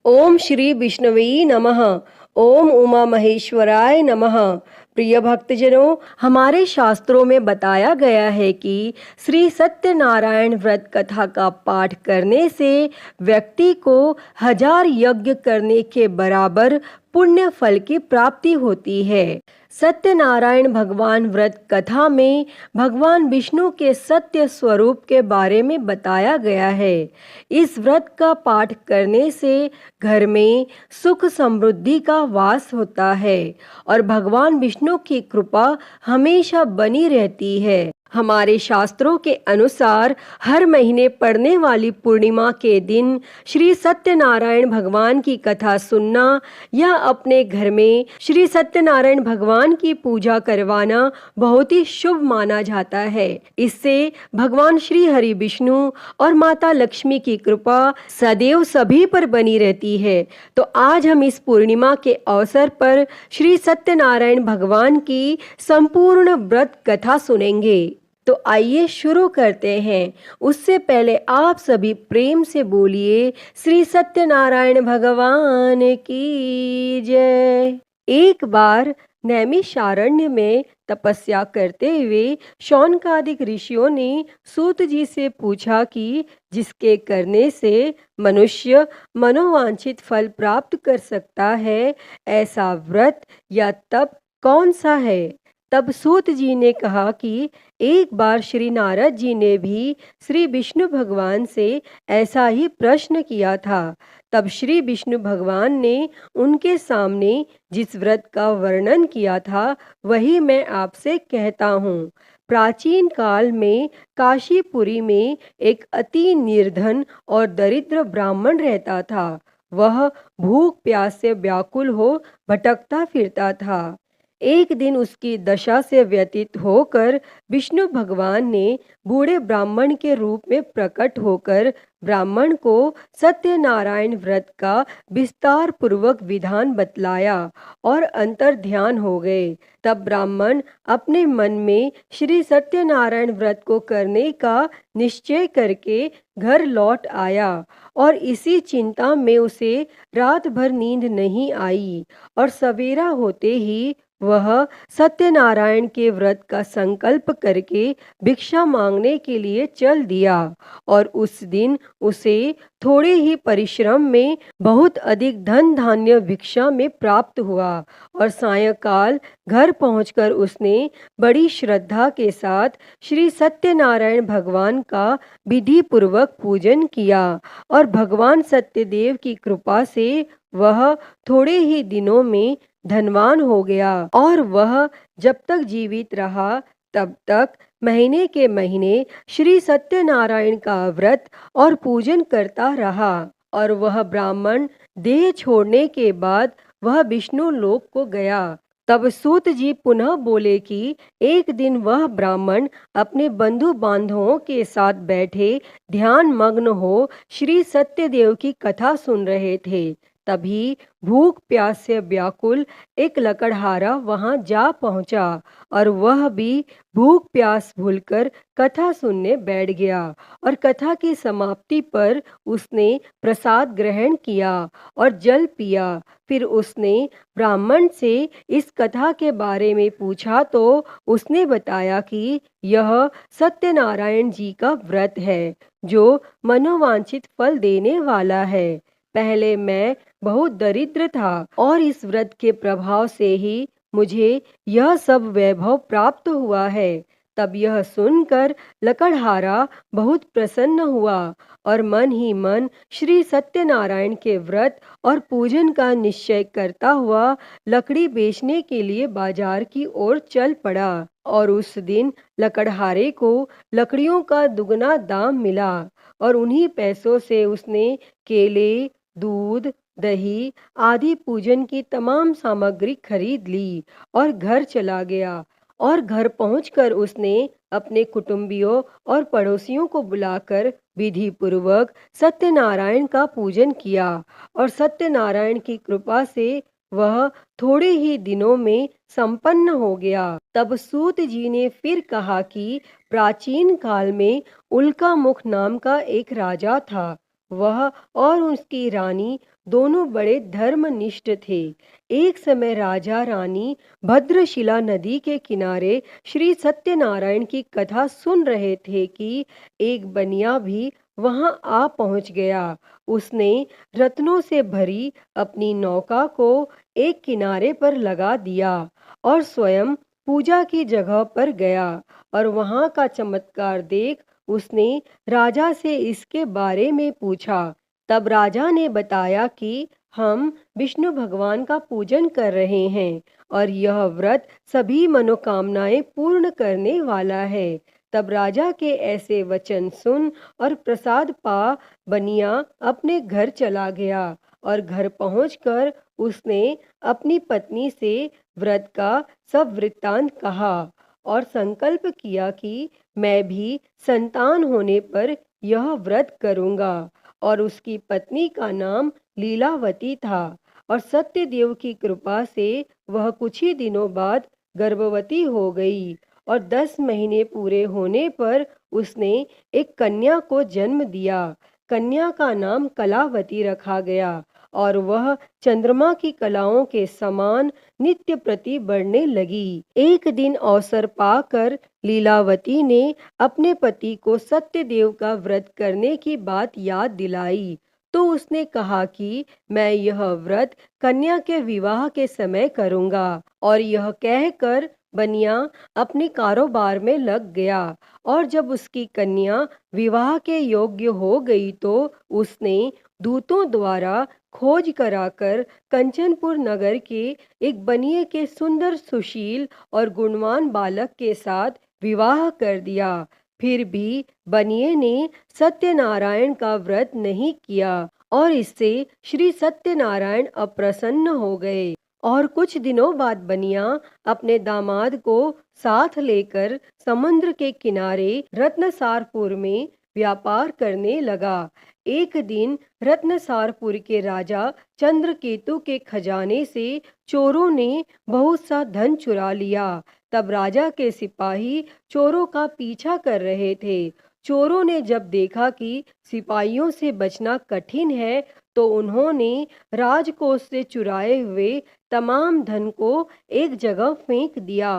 ओम श्री विष्णवे नमः। ओम उमा महेश्वराय नमः। प्रिय भक्तजनों, हमारे शास्त्रों में बताया गया है कि श्री सत्यनारायण व्रत कथा का पाठ करने से व्यक्ति को 1000 यज्ञ करने के बराबर पुण्य फल की प्राप्ति होती है। सत्यनारायण भगवान व्रत कथा में भगवान विष्णु के सत्य स्वरूप के बारे में बताया गया है। इस व्रत का पाठ करने से घर में सुख समृद्धि का वास होता है और भगवान विष्णु की कृपा हमेशा बनी रहती है। हमारे शास्त्रों के अनुसार हर महीने पड़ने वाली पूर्णिमा के दिन श्री सत्यनारायण भगवान की कथा सुनना या अपने घर में श्री सत्यनारायण भगवान की पूजा करवाना बहुत ही शुभ माना जाता है। इससे भगवान श्री हरि विष्णु और माता लक्ष्मी की कृपा सदैव सभी पर बनी रहती है। तो आज हम इस पूर्णिमा के अवसर पर श्री सत्यनारायण भगवान की संपूर्ण व्रत कथा सुनेंगे। तो आइए शुरू करते हैं। उससे पहले आप सभी प्रेम से बोलिए श्री सत्यनारायण भगवान की जय। एक बार नैमिषारण्य में तपस्या करते हुए शौनकादिक ऋषियों ने सूत जी से पूछा कि जिसके करने से मनुष्य मनोवांछित फल प्राप्त कर सकता है, ऐसा व्रत या तप कौन सा है। तब सूत जी ने कहा कि एक बार श्री नारद जी ने भी श्री विष्णु भगवान से ऐसा ही प्रश्न किया था। तब श्री विष्णु भगवान ने उनके सामने जिस व्रत का वर्णन किया था वही मैं आपसे कहता हूँ। प्राचीन काल में काशीपुरी में एक अति निर्धन और दरिद्र ब्राह्मण रहता था। वह भूख प्यास से व्याकुल हो भटकता फिरता था। एक दिन उसकी दशा से व्यतीत होकर विष्णु भगवान ने बूढ़े ब्राह्मण के रूप में प्रकट होकर ब्राह्मण को सत्यनारायण व्रत का विस्तार पूर्वक विधान बतलाया और अंतर ध्यान हो गए। तब ब्राह्मण अपने मन में श्री सत्यनारायण व्रत को करने का निश्चय करके घर लौट आया और इसी चिंता में उसे रात भर नींद नहीं आई और सवेरा होते ही वह सत्यनारायण के व्रत का संकल्प करके भिक्षा मांगने के लिए चल दिया और उस दिन उसे थोड़े ही परिश्रम में बहुत अधिक धन धान्य भिक्षा में प्राप्त हुआ और सायंकाल घर पहुंचकर उसने बड़ी श्रद्धा के साथ श्री सत्यनारायण भगवान का विधि पूर्वक पूजन किया और भगवान सत्यदेव की कृपा से वह थोड़े ही दिनों में धनवान हो गया और वह जब तक जीवित रहा तब तक महीने के महीने श्री सत्यनारायण का व्रत और पूजन करता रहा। और वह ब्राह्मण देह छोड़ने के बाद वह विष्णु लोक को गया। तब सूत जी पुनः बोले कि एक दिन वह ब्राह्मण अपने बंधु बांधवों के साथ बैठे ध्यान मग्न हो श्री सत्यदेव की कथा सुन रहे थे। तभी भूख प्यास से व्याकुल एक लकड़हारा वहां जा पहुंचा और वह भी भूख प्यास भूलकर कथा सुनने बैठ गया और कथा की समाप्ति पर उसने प्रसाद ग्रहण किया और जल पिया। फिर उसने ब्राह्मण से इस कथा के बारे में पूछा तो उसने बताया कि यह सत्यनारायण जी का व्रत है जो मनोवांछित फल देने वाला है। पहले मैं बहुत दरिद्र था और इस व्रत के प्रभाव से ही मुझे यह सब वैभव प्राप्त हुआ है। तब यह सुनकर लकड़हारा बहुत प्रसन्न हुआ और मन ही मन श्री सत्यनारायण के व्रत और पूजन का निश्चय करता हुआ लकड़ी बेचने के लिए बाजार की ओर चल पड़ा और उस दिन लकड़हारे को लकड़ियों का दुगना दाम मिला और उन्हीं पैसों से उसने केले, दूध, दही आदि पूजन की तमाम सामग्री खरीद ली और घर चला गया। और घर पहुंचकर उसने अपने कुटुंबियों और पड़ोसियों को बुलाकर विधि पूर्वक सत्यनारायण का पूजन किया और सत्यनारायण की कृपा से वह थोड़े ही दिनों में संपन्न हो गया। तब सूत जी ने फिर कहा कि प्राचीन काल में उल्का मुख नाम का एक राजा था। वह और उसकी रानी दोनों बड़े धर्मनिष्ठ थे। एक समय राजा रानी भद्रशिला नदी के किनारे श्री सत्यनारायण की कथा सुन रहे थे कि एक बनिया भी वहां आ पहुंच गया। उसने रत्नों से भरी अपनी नौका को एक किनारे पर लगा दिया और स्वयं पूजा की जगह पर गया और वहां का चमत्कार देख उसने राजा से इसके बारे में पूछा। तब राजा ने बताया कि हम विष्णु भगवान का पूजन कर रहे हैं और यह व्रत सभी मनोकामनाएं पूर्ण करने वाला है। तब राजा के ऐसे वचन सुन और प्रसाद पा बनिया अपने घर चला गया और घर पहुंचकर उसने अपनी पत्नी से व्रत का सब वृत्तांत कहा और संकल्प किया कि मैं भी संतान होने पर यह व्रत करूंगा। और उसकी पत्नी का नाम लीलावती था और सत्यदेव की कृपा से वह कुछ ही दिनों बाद गर्भवती हो गई और 10 महीने पूरे होने पर उसने एक कन्या को जन्म दिया। कन्या का नाम कलावती रखा गया और वह चंद्रमा की कलाओं के समान नित्य प्रति बढ़ने लगी। एक दिन अवसर पाकर लीलावती ने अपने पति को सत्यदेव का व्रत करने की बात याद दिलाई तो उसने कहा कि मैं यह व्रत कन्या के विवाह के समय करूंगा। और यह कहकर बनिया अपने कारोबार में लग गया और जब उसकी कन्या विवाह के योग्य हो गई तो उसने दूतों द्वारा खोज कराकर कंचनपुर नगर के एक बनिए के सुंदर सुशील और गुणवान बालक के साथ विवाह कर दिया। फिर भी बनिए ने सत्यनारायण का व्रत नहीं किया और इससे श्री सत्यनारायण अप्रसन्न हो गए। और कुछ दिनों बाद बनिया अपने दामाद को साथ लेकर समुद्र के किनारे रत्नसारपुर में व्यापार करने लगा। एक दिन रत्नसारपुर के राजा चंद्रकेतु के खजाने से चोरों ने बहुत सा धन चुरा लिया। तब राजा के सिपाही चोरों का पीछा कर रहे थे। चोरों ने जब देखा कि सिपाहियों से बचना कठिन है तो उन्होंने राजकोष से चुराए हुए तमाम धन को एक जगह फेंक दिया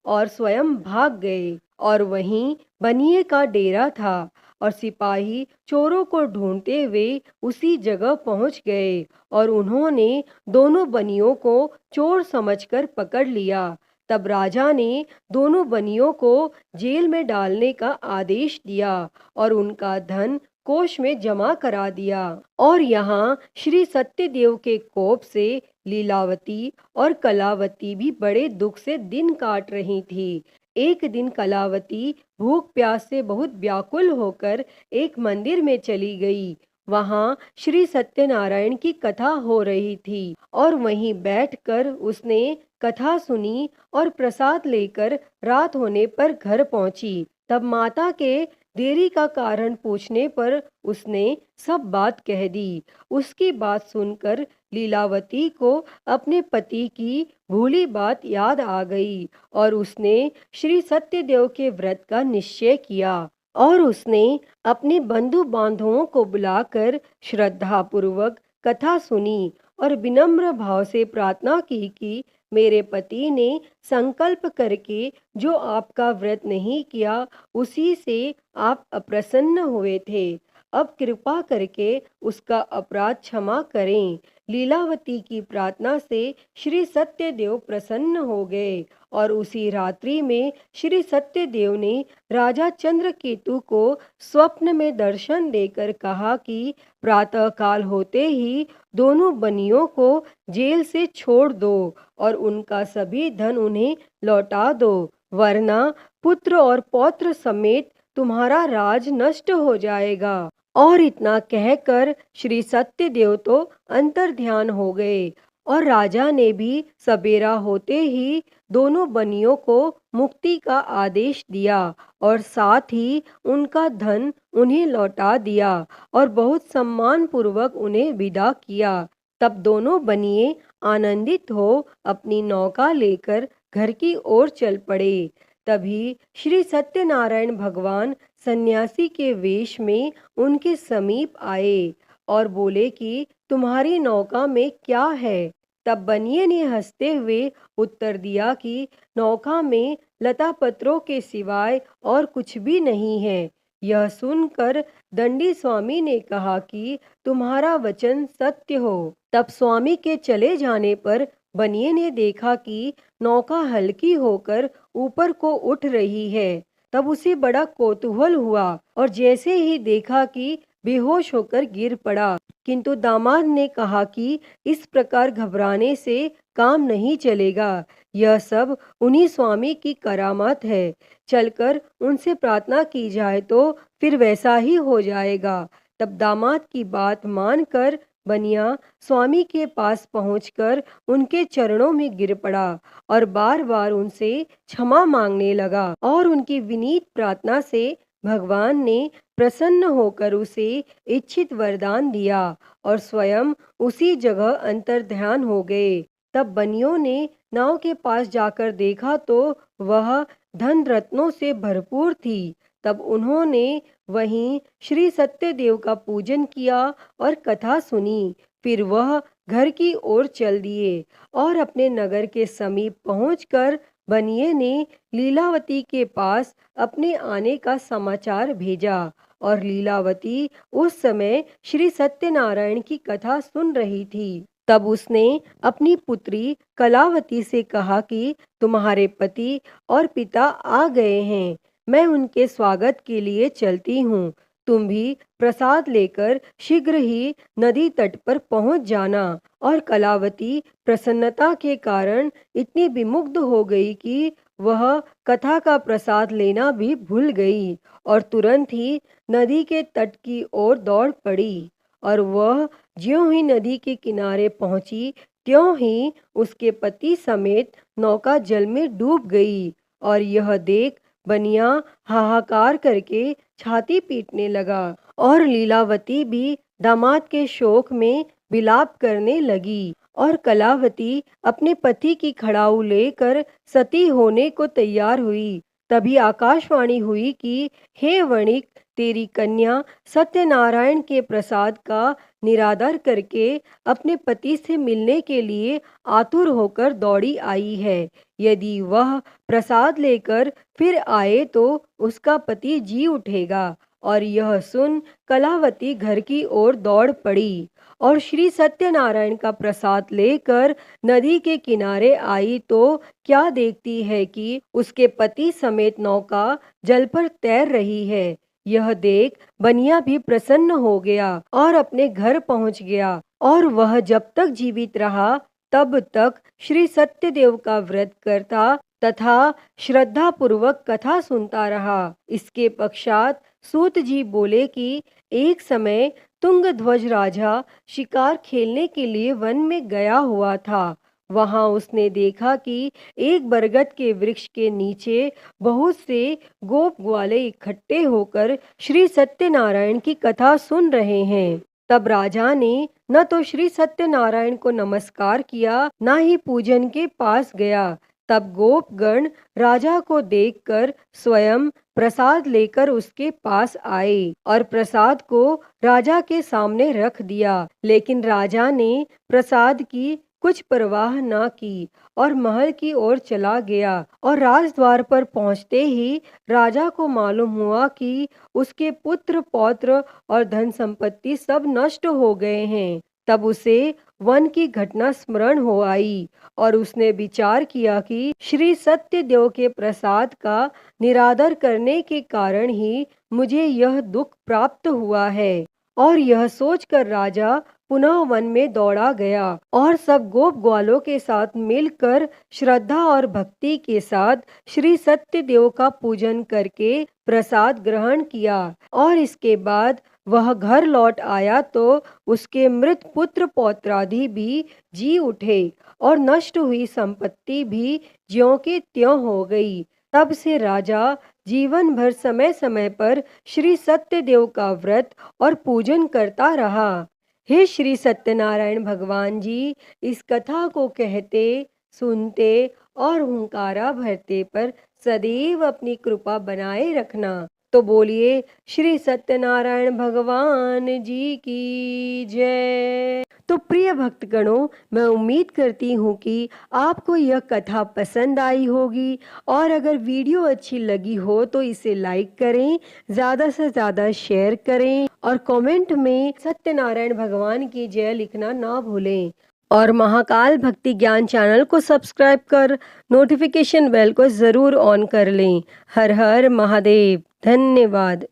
और स्वयं भाग गए। और वहीं बनिए का डेरा था और सिपाही चोरों को ढूंढते हुए उसी जगह पहुंच गए और उन्होंने दोनों बनियों को चोर समझकर पकड़ लिया। तब राजा ने दोनों बनियों को जेल में डालने का आदेश दिया और उनका धन कोष में जमा करा दिया। और यहाँ श्री सत्यदेव के कोप से लीलावती और कलावती भी बड़े दुख से दिन काट रही थी। एक दिन कलावती भूख प्यास से बहुत व्याकुल होकर एक मंदिर में चली गई। वहां श्री सत्यनारायण की कथा हो रही थी और वहीं बैठकर उसने कथा सुनी और प्रसाद लेकर रात होने पर घर पहुंची। तब माता के देरी का कारण पूछने पर उसने सब बात कह दी। उसकी बात सुनकर लीलावती को अपने पति की भूली बात याद आ गई और उसने श्री सत्यदेव के व्रत का निश्चय किया और उसने अपने बंधु बांधवों को बुलाकर श्रद्धा पूर्वक कथा सुनी और विनम्र भाव से प्रार्थना की कि मेरे पति ने संकल्प करके जो आपका व्रत नहीं किया उसी से आप अप्रसन्न हुए थे। अब कृपा करके उसका अपराध क्षमा करें। लीलावती की प्रार्थना से श्री सत्यदेव प्रसन्न हो गए और उसी रात्रि में श्री सत्यदेव ने राजा चंद्रकेतु को स्वप्न में दर्शन देकर कहा कि प्रातः काल होते ही दोनों बनियों को जेल से छोड़ दो और उनका सभी धन उन्हें लौटा दो, वरना पुत्र और पौत्र समेत तुम्हारा राज नष्ट हो जाएगा। और इतना कहकर श्री सत्यदेव तो अंतर ध्यान हो गए और राजा ने भी सबेरा होते ही दोनों बनियों को मुक्ति का आदेश दिया और साथ ही उनका धन उन्हें लौटा दिया और बहुत सम्मान पूर्वक उन्हें विदा किया। तब दोनों बनिए आनंदित हो अपनी नौका लेकर घर की ओर चल पड़े। तभी श्री सत्यनारायण भगवान सन्यासी के वेश में उनके समीप आए और बोले कि तुम्हारी नौका में क्या है? तब बनिए ने हंसते हुए उत्तर दिया कि नौका में लता पत्रों के सिवाय और कुछ भी नहीं है। यह सुनकर दंडी स्वामी ने कहा कि तुम्हारा वचन सत्य हो। तब स्वामी के चले जाने पर बनिए ने देखा कि नौका हल्की होकर ऊपर को उठ रही है। तब उसे बड़ा कौतूहल हुआ और जैसे ही देखा कि बेहोश होकर गिर पड़ा। किंतु दामाद ने कहा कि इस प्रकार घबराने से काम नहीं चलेगा। यह सब उन्हीं स्वामी की करामात है। चलकर उनसे प्रार्थना की जाए तो फिर वैसा ही हो जाएगा। तब दामाद की बात मानकर बनिया स्वामी के पास पहुंचकर उनके चरणों में गिर पड़ा और बार बार उनसे क्षमा मांगने लगा और उनकी विनीत प्रार्थना से भगवान ने प्रसन्न होकर उसे इच्छित वरदान दिया और स्वयं उसी जगह अंतर्ध्यान हो गए। तब बनियों ने नाव के पास जाकर देखा तो वह धन रत्नों से भरपूर थी। तब उन्होंने वहीं श्री सत्यदेव का पूजन किया और कथा सुनी। फिर वह घर की ओर चल दिए और अपने नगर के समीप पहुंचकर बनिए ने लीलावती के पास अपने आने का समाचार भेजा और लीलावती उस समय श्री सत्यनारायण की कथा सुन रही थी। तब उसने अपनी पुत्री कलावती से कहा कि तुम्हारे पति और पिता आ गए हैं, मैं उनके स्वागत के लिए चलती हूँ। तुम भी प्रसाद लेकर शीघ्र ही नदी तट पर पहुंच जाना। और कलावती प्रसन्नता के कारण इतनी विमुग्ध हो गई कि वह कथा का प्रसाद लेना भी भूल गई और तुरंत ही नदी के तट की ओर दौड़ पड़ी। और वह ज्यों ही नदी के किनारे पहुंची त्यों ही उसके पति समेत नौका जल में डूब गई। और यह देख बनिया हाहाकार करके छाती पीटने लगा और लीलावती भी दामाद के शोक में विलाप करने लगी। और कलावती अपने पति की खड़ाऊ लेकर सती होने को तैयार हुई। तभी आकाशवाणी हुई कि हे वणिक, तेरी कन्या सत्यनारायण के प्रसाद का निरादर करके अपने पति से मिलने के लिए आतुर होकर दौड़ी आई है। यदि वह प्रसाद लेकर फिर आए तो उसका पति जी उठेगा। और यह सुन कलावती घर की ओर दौड़ पड़ी और श्री सत्यनारायण का प्रसाद लेकर नदी के किनारे आई तो क्या देखती है कि उसके पति समेत नौका जल पर तैर रही है। यह देख बनिया भी प्रसन्न हो गया और अपने घर पहुंच गया। और वह जब तक जीवित रहा तब तक श्री सत्यदेव का व्रत करता तथा श्रद्धा पूर्वक कथा सुनता रहा। इसके पश्चात सूत जी बोले कि एक समय तुंगध्वज राजा शिकार खेलने के लिए वन में गया हुआ था। वहां उसने देखा कि एक बरगद के वृक्ष के नीचे बहुत से गोप ग्वाले इकट्ठे होकर श्री सत्यनारायण की कथा सुन रहे हैं। तब राजा ने न तो श्री सत्यनारायण को नमस्कार किया न ही पूजन के पास गया। तब गोपगण राजा को देखकर स्वयं प्रसाद लेकर उसके पास आए और प्रसाद को राजा के सामने रख दिया। लेकिन राजा ने प्रसाद की कुछ परवाह न की और महल की ओर चला गया। और राजद्वार पर पहुंचते ही राजा को मालूम हुआ कि उसके पुत्र पौत्र और धन संपत्ति सब नष्ट हो गए हैं। तब उसे वन की घटना स्मरण हो आई और उसने विचार किया कि श्री सत्यदेव के प्रसाद का निरादर करने के कारण ही मुझे यह दुख प्राप्त हुआ है। और यह सोचकर राजा पुनः वन में दौड़ा गया और सब गोप ग्वालों के साथ मिलकर श्रद्धा और भक्ति के साथ श्री सत्यदेव का पूजन करके प्रसाद ग्रहण किया। और इसके बाद वह घर लौट आया तो उसके मृत पुत्र पौत्रादि भी जी उठे और नष्ट हुई संपत्ति भी ज्यों के त्यों हो गई। तब से राजा जीवन भर समय समय पर श्री सत्यदेव का व्रत और पूजन करता रहा। हे श्री सत्यनारायण भगवान जी, इस कथा को कहते सुनते और हुंकारा भरते पर सदैव अपनी कृपा बनाए रखना। तो बोलिए श्री सत्यनारायण भगवान जी की जय। तो प्रिय भक्तगणों, मैं उम्मीद करती हूँ कि आपको यह कथा पसंद आई होगी और अगर वीडियो अच्छी लगी हो तो इसे लाइक करें, ज़्यादा से ज़्यादा शेयर करें और कमेंट में सत्यनारायण भगवान की जय लिखना ना भूलें। और महाकाल भक्ति ज्ञान चैनल को सब्सक्राइब कर नोटिफिकेशन बेल को ज़रूर ऑन कर लें। हर हर महादेव। धन्यवाद।